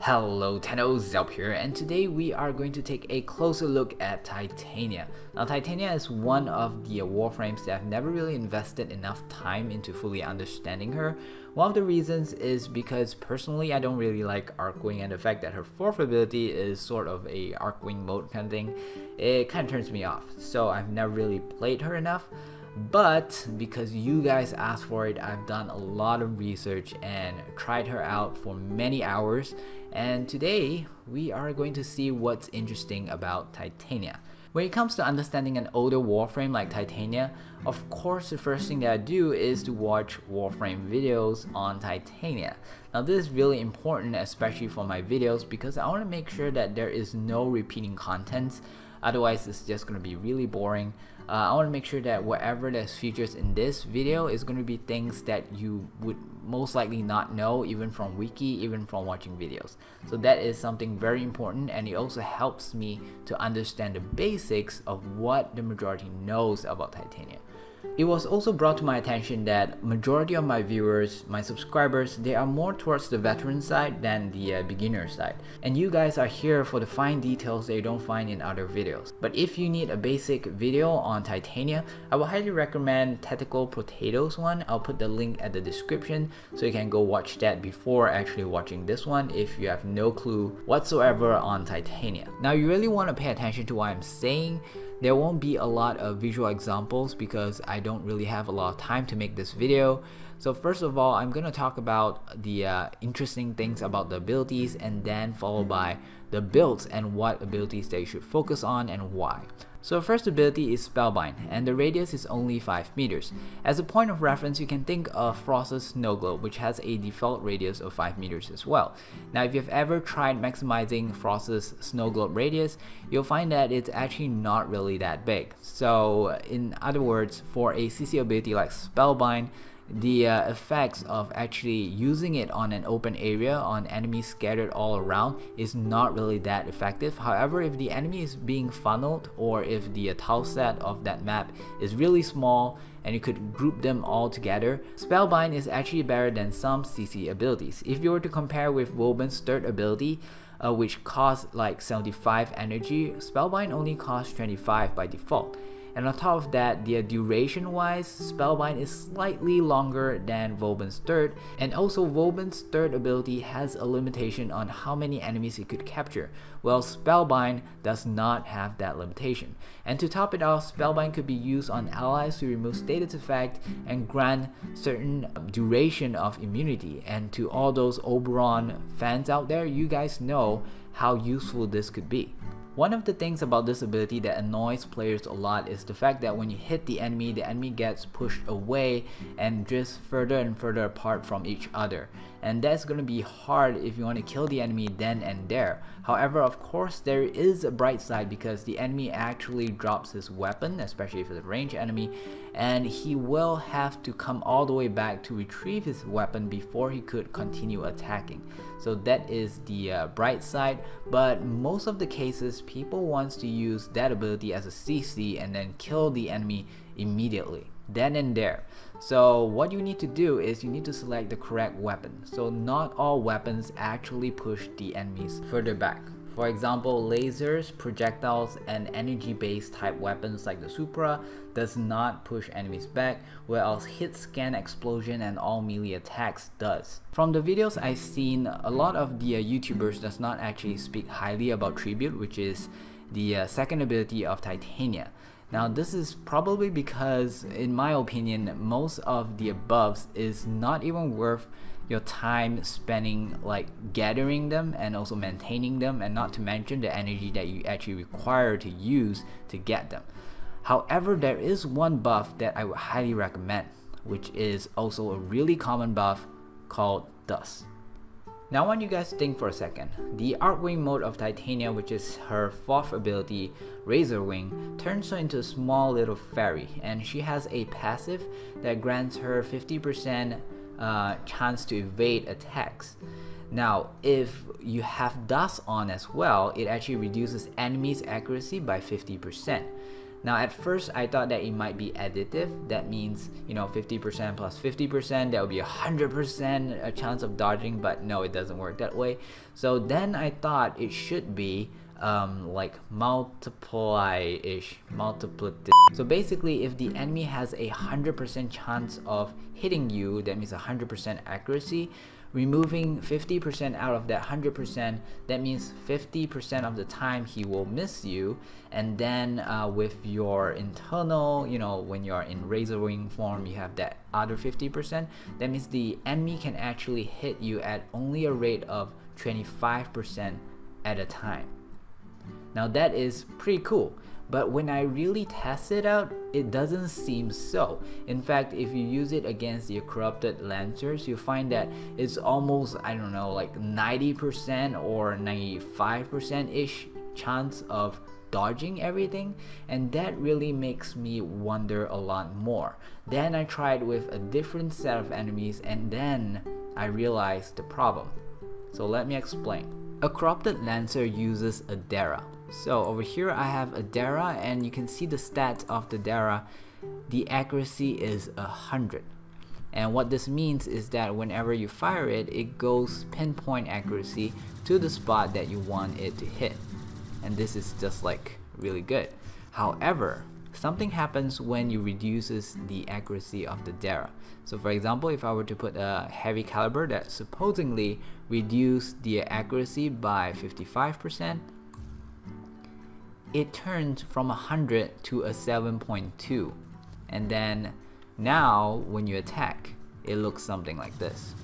Hello Tennos, Zelp here, and today we are going to take a closer look at Titania. Now Titania is one of the Warframes that I've never really invested enough time into fully understanding her. One of the reasons is because personally I don't really like archwing, and the fact that her fourth ability is sort of a archwing mode kind of thing, it kind of turns me off. So I've never really played her enough. But because you guys asked for it, I've done a lot of research and tried her out for many hours, and today we are going to see what's interesting about Titania. When it comes to understanding an older Warframe like Titania, of course the first thing that I do is to watch Warframe videos on Titania. Now this is really important, especially for my videos, because I want to make sure that there is no repeating contents. Otherwise it's just going to be really boring. I want to make sure that whatever there's features in this video is going to be things that you would most likely not know, even from wiki, even from watching videos. So that is something very important, and it also helps me to understand the basics of what the majority knows about Titania. It was also brought to my attention that majority of my viewers, my subscribers, they are more towards the veteran side than the beginner side. And you guys are here for the fine details that you don't find in other videos. But if you need a basic video on Titania, I would highly recommend Tactical Potatoes one. I'll put the link at the description so you can go watch that before actually watching this one if you have no clue whatsoever on Titania. Now you really want to pay attention to what I'm saying. There won't be a lot of visual examples because I don't really have a lot of time to make this video. So first of all, I'm going to talk about the interesting things about the abilities, and then followed by the builds and what abilities they should focus on and why. So first ability is Spellbound, and the radius is only 5 meters. As a point of reference, you can think of Frost's Snow Globe, which has a default radius of 5 meters as well. Now if you've ever tried maximizing Frost's Snow Globe radius, you'll find that it's actually not really that big. So in other words, for a CC ability like Spellbound, the effects of actually using it on an open area on enemies scattered all around is not really that effective. However, if the enemy is being funneled, or if the tile set of that map is really small and you could group them all together, Spellbind is actually better than some CC abilities. If you were to compare with Woban's third ability, which costs like 75 energy, Spellbind only costs 25 by default. And on top of that, the duration wise, Spellbind is slightly longer than Vauban's third, and also Vauban's third ability has a limitation on how many enemies it could capture, while Spellbind does not have that limitation. And to top it off, Spellbind could be used on allies to remove status effect and grant certain duration of immunity. And to all those Oberon fans out there, you guys know how useful this could be. One of the things about this ability that annoys players a lot is the fact that when you hit the enemy gets pushed away and drifts further and further apart from each other. And that's going to be hard if you want to kill the enemy then and there. However, of course, there is a bright side, because the enemy actually drops his weapon, especially if it's a ranged enemy, and he will have to come all the way back to retrieve his weapon before he could continue attacking. So that is the bright side, but most of the cases people wants to use that ability as a CC and then kill the enemy immediately, then and there. So what you need to do is you need to select the correct weapon. So not all weapons actually push the enemies further back. For example, lasers, projectiles, and energy-based type weapons like the Supra does not push enemies back, whereas hit, scan, explosion, and all melee attacks does. From the videos I've seen, a lot of the YouTubers does not actually speak highly about Tribute, which is the second ability of Titania. Now this is probably because, in my opinion, most of the aboves is not even worth your time spending like gathering them and also maintaining them, and not to mention the energy that you actually require to use to get them. However, there is one buff that I would highly recommend, which is also a really common buff called Dust. Now I want you guys to think for a second. The archwing mode of Titania, which is her fourth ability, Razorwing, turns her into a small little fairy, and she has a passive that grants her 50% chance to evade attacks. Now if you have Dust on as well, it actually reduces enemies accuracy by 50%. Now at first I thought that it might be additive. That means, you know, 50% plus 50%, that would be 100% a chance of dodging, but no, it doesn't work that way. So then I thought it should be like multiply-ish, multiplicative. So basically, if the enemy has a 100% chance of hitting you, that means 100% accuracy. Removing 50% out of that 100%, that means 50% of the time he will miss you. And then with your internal, you know, when you're in Razorwing form, you have that other 50%. That means the enemy can actually hit you at only a rate of 25% at a time. Now that is pretty cool. But when I really test it out, it doesn't seem so. In fact, if you use it against the corrupted lancers, you find that it's almost, I don't know, like 90% or 95%-ish chance of dodging everything, and that really makes me wonder a lot more. Then I tried with a different set of enemies, and then I realized the problem. So let me explain. A corrupted lancer uses a Dara. So over here I have a Dara, and you can see the stats of the Dara. The accuracy is 100. And what this means is that whenever you fire it, it goes pinpoint accuracy to the spot that you want it to hit. And this is just like really good. However, something happens when you reduces the accuracy of the Dara. So for example, if I were to put a heavy caliber that supposedly reduced the accuracy by 55%, it turns from 100 to a 7.2, and then now when you attack, it looks something like this.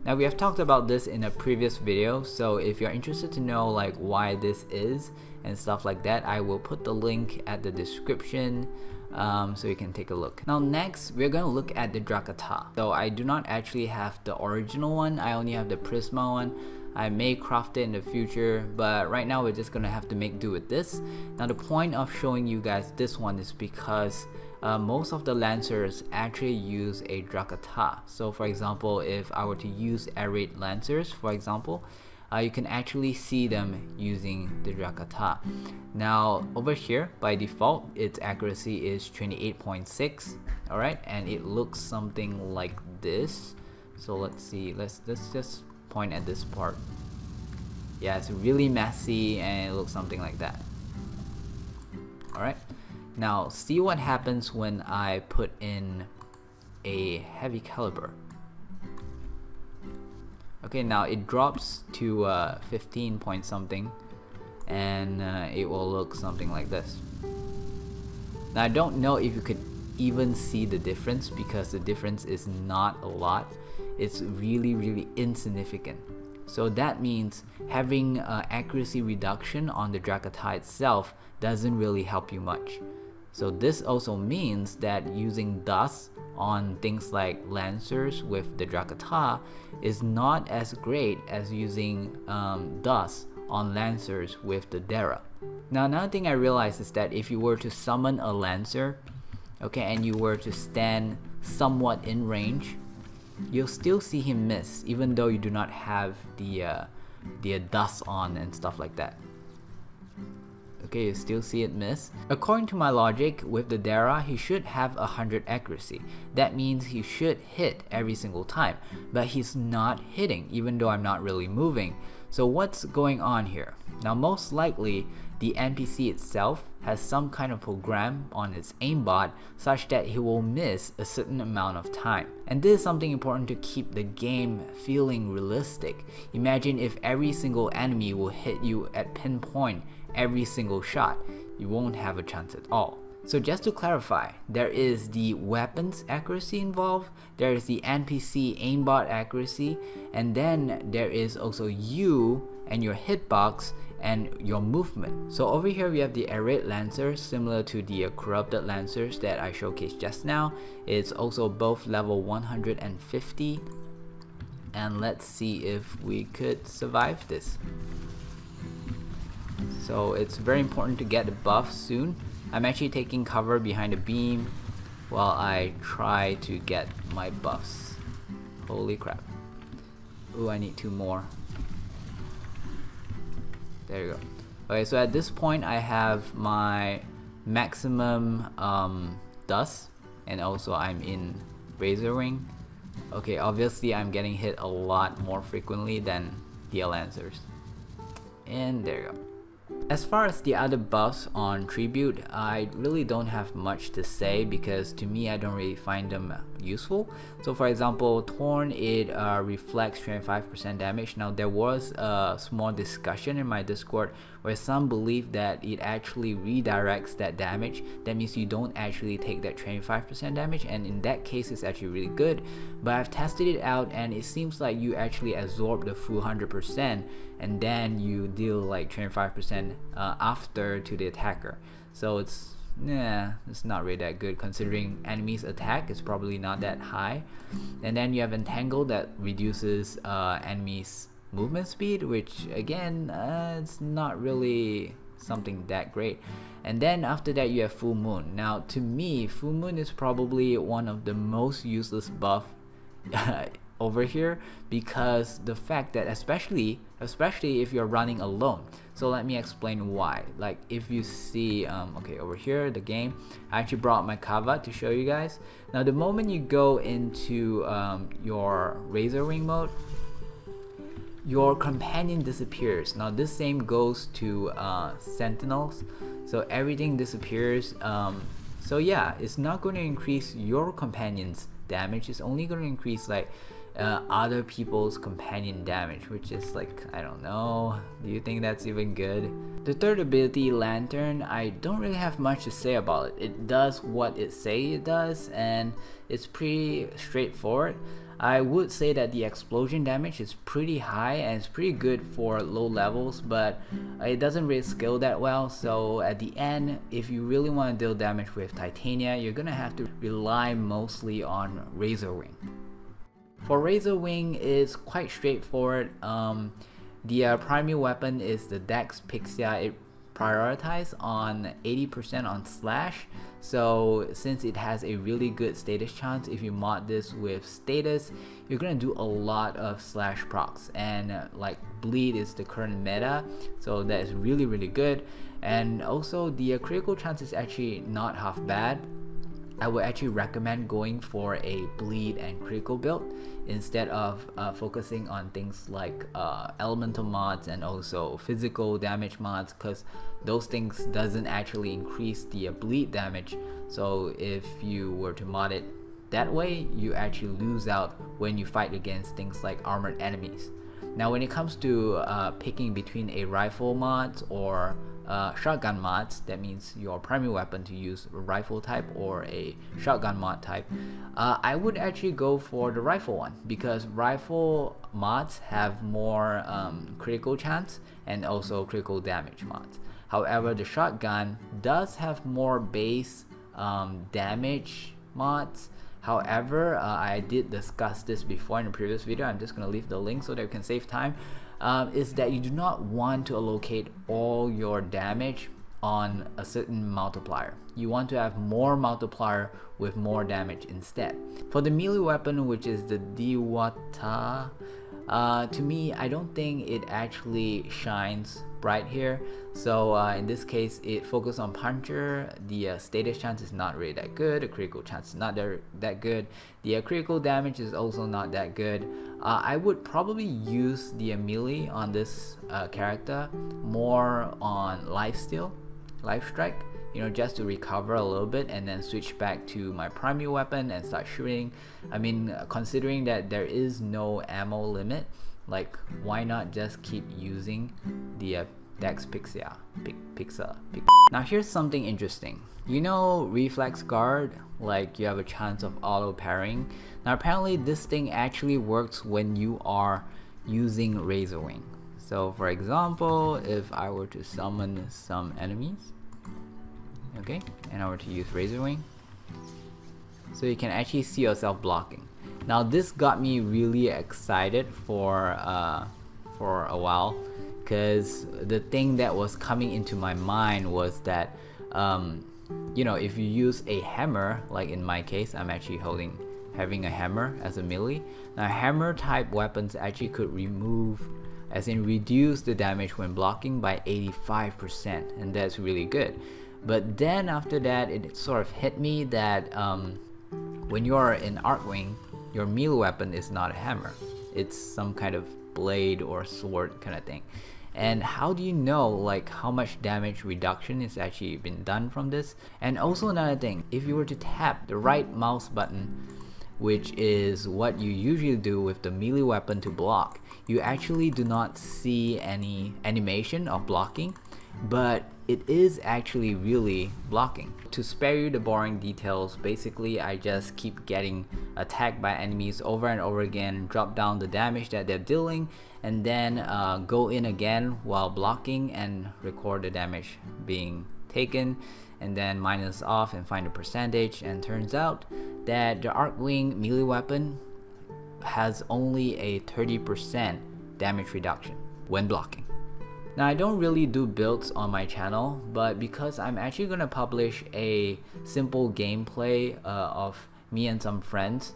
Now we have talked about this in a previous video, so if you're interested to know like why this is and stuff like that, I will put the link at the description so you can take a look. Now next, we're going to look at the Drakata. So I do not actually have the original one, I only have the Prisma one. I may craft it in the future, but right now we're just gonna have to make do with this. Now the point of showing you guys this one is because most of the Lancers actually use a Drakata. So for example, if I were to use Arrayed Lancers, for example, you can actually see them using the Drakata. Now over here, by default, its accuracy is 28.6, alright, and it looks something like this. So let's see, let's just point at this part. Yeah, it's really messy and it looks something like that. Alright, now see what happens when I put in a heavy caliber. Okay, now it drops to 15 point something, and it will look something like this. Now I don't know if you could even see the difference, because the difference is not a lot. It's really insignificant. So that means having accuracy reduction on the Drakata itself doesn't really help you much. So this also means that using dust on things like Lancers with the Drakata is not as great as using dust on Lancers with the Dara. Now another thing I realized is that if you were to summon a Lancer, okay, and you were to stand somewhat in range, you'll still see him miss even though you do not have the dust on and stuff like that. Okay, you still see it miss. According to my logic, with the Dara, he should have 100 accuracy. That means he should hit every single time, but he's not hitting even though I'm not really moving. So what's going on here? Now most likely, the NPC itself has some kind of program on its aimbot such that he will miss a certain amount of time. And this is something important to keep the game feeling realistic. Imagine if every single enemy will hit you at pinpoint every single shot. You won't have a chance at all. So just to clarify, there is the weapons accuracy involved, there is the NPC aimbot accuracy, and then there is also you and your hitbox and your movement. So over here we have the Arrayed Lancers, similar to the Corrupted Lancers that I showcased just now. It's also both level 150, and let's see if we could survive this. So it's very important to get the buff soon. I'm actually taking cover behind a beam while I try to get my buffs. Holy crap. Ooh, I need 2 more. There you go. Okay, so at this point I have my maximum dust, and also I'm in Razorwing. Okay, obviously I'm getting hit a lot more frequently than the Lancers. And there you go. As far as the other buffs on Tribute, I really don't have much to say because to me I don't really find them useful. So for example, Torn, it reflects 25% damage. Now there was a small discussion in my Discord where some believe that it actually redirects that damage. That means you don't actually take that 25% damage, and in that case it's actually really good. But I've tested it out and it seems like you actually absorb the full 100% and then you deal like 25% after to the attacker. So it's not really that good considering enemies attack is probably not that high. And then you have Entangle that reduces enemies movement speed, which again it's not really something that great. And then after that you have Full Moon. Now to me, Full Moon is probably one of the most useless buff over here, because the fact that especially if you're running alone. So let me explain why. Like if you see okay, over here the game, I actually brought my Kava to show you guys. Now the moment you go into your Razorwing mode, your companion disappears. Now this same goes to Sentinels, so everything disappears. So yeah, it's not going to increase your companion's damage, it's only going to increase like other people's companion damage, which is like, I don't know, do you think that's even good? The third ability, Lantern, I don't really have much to say about it. It does what it say it does and it's pretty straightforward. I would say that the explosion damage is pretty high and it's pretty good for low levels, but it doesn't really scale that well. So at the end, if you really want to deal damage with Titania, you're gonna have to rely mostly on Razorwing. For Razorwing, it's quite straightforward. The primary weapon is the Dex Pixia. It prioritizes on 80% on slash. So since it has a really good status chance, if you mod this with status, you're gonna do a lot of slash procs, and like bleed is the current meta, so that is really good. And also the critical chance is actually not half bad. I would actually recommend going for a bleed and critical build instead of focusing on things like elemental mods and also physical damage mods, because those things doesn't actually increase the bleed damage. So if you were to mod it that way, you actually lose out when you fight against things like armored enemies. Now when it comes to picking between a rifle mods or shotgun mods, that means your primary weapon to use a rifle type or a shotgun mod type, I would actually go for the rifle one, because rifle mods have more critical chance and also critical damage mods. However, the shotgun does have more base damage mods. However, I did discuss this before in a previous video. I'm just going to leave the link so that you can save time. Is that you do not want to allocate all your damage on a certain multiplier. You want to have more multiplier with more damage instead. For the melee weapon, which is the Diwata, to me, I don't think it actually shines bright here. So in this case, it focuses on puncher. The status chance is not really that good. The critical chance is not that good. The critical damage is also not that good. I would probably use the melee on this character more on lifesteal, life strike, you know, just to recover a little bit and then switch back to my primary weapon and start shooting. I mean, considering that there is no ammo limit, like why not just keep using the Dex Pixia. Now here's something interesting. You know Reflex Guard, like you have a chance of auto-parrying. Now apparently this thing actually works when you are using Razorwing. So for example, if I were to summon some enemies, okay, and I were to use Razorwing, so you can actually see yourself blocking. Now this got me really excited for a while, because the thing that was coming into my mind was that you know, if you use a hammer, like in my case, I'm actually having a hammer as a melee. Now hammer type weapons actually could remove as in reduce the damage when blocking by 85%, and that's really good. But then after that, it sort of hit me that when you're in Archwing, your melee weapon is not a hammer, it's some kind of blade or sword kind of thing. And how do you know like how much damage reduction is actually been done from this? And also another thing, if you were to tap the right mouse button, which is what you usually do with the melee weapon to block, you actually do not see any animation of blocking, but it is actually really blocking. To spare you the boring details, basically I just keep getting attacked by enemies over and over again, drop down the damage that they're dealing, and then go in again while blocking and record the damage being taken, and then minus off and find the percentage. And turns out that the Archwing melee weapon has only a 30% damage reduction when blocking. Now I don't really do builds on my channel, but because I'm actually gonna publish a simple gameplay of me and some friends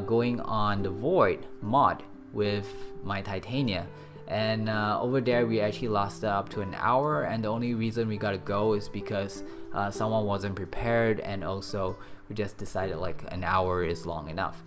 going on the Void mod with my Titania, and over there we actually lasted up to an hour, and the only reason we gotta go is because someone wasn't prepared, and also we just decided like an hour is long enough.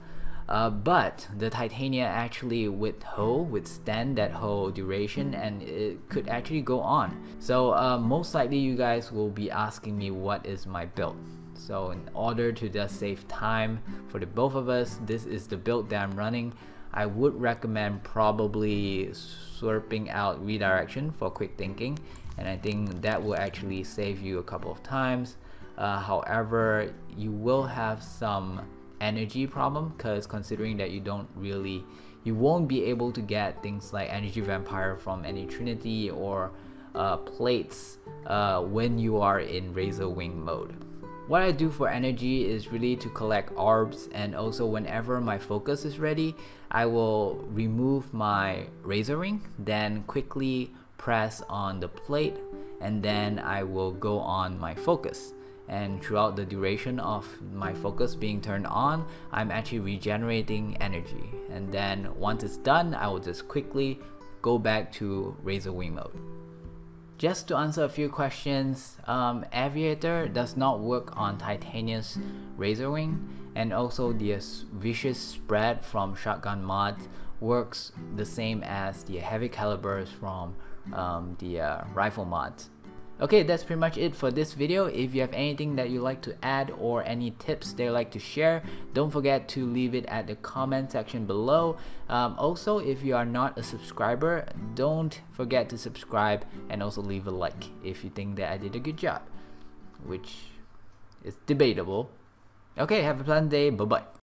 But the Titania actually withstand that whole duration, and it could actually go on. So most likely you guys will be asking me what is my build. So in order to just save time for the both of us, this is the build that I'm running. I would recommend probably swapping out redirection for quick thinking, and I think that will actually save you a couple of times. However, you will have some energy problem, because considering that you won't be able to get things like energy vampire from any trinity or plates when you are in Razorwing mode. What I do for energy is really to collect orbs, and also whenever my focus is ready, I will remove my Razorwing, then quickly press on the plate, and then I will go on my focus. And throughout the duration of my focus being turned on, I'm actually regenerating energy, and then once it's done, I will just quickly go back to Razorwing mode. Just to answer a few questions, Aviator does not work on Titania's Razorwing, and also the Vicious Spread from Shotgun mods works the same as the Heavy Calibers from the Rifle mods. Okay, that's pretty much it for this video. If you have anything that you'd like to add or any tips that you'd like to share, don't forget to leave it at the comment section below. Also, if you are not a subscriber, don't forget to subscribe and also leave a like if you think that I did a good job, which is debatable. Okay, have a pleasant day. Bye bye.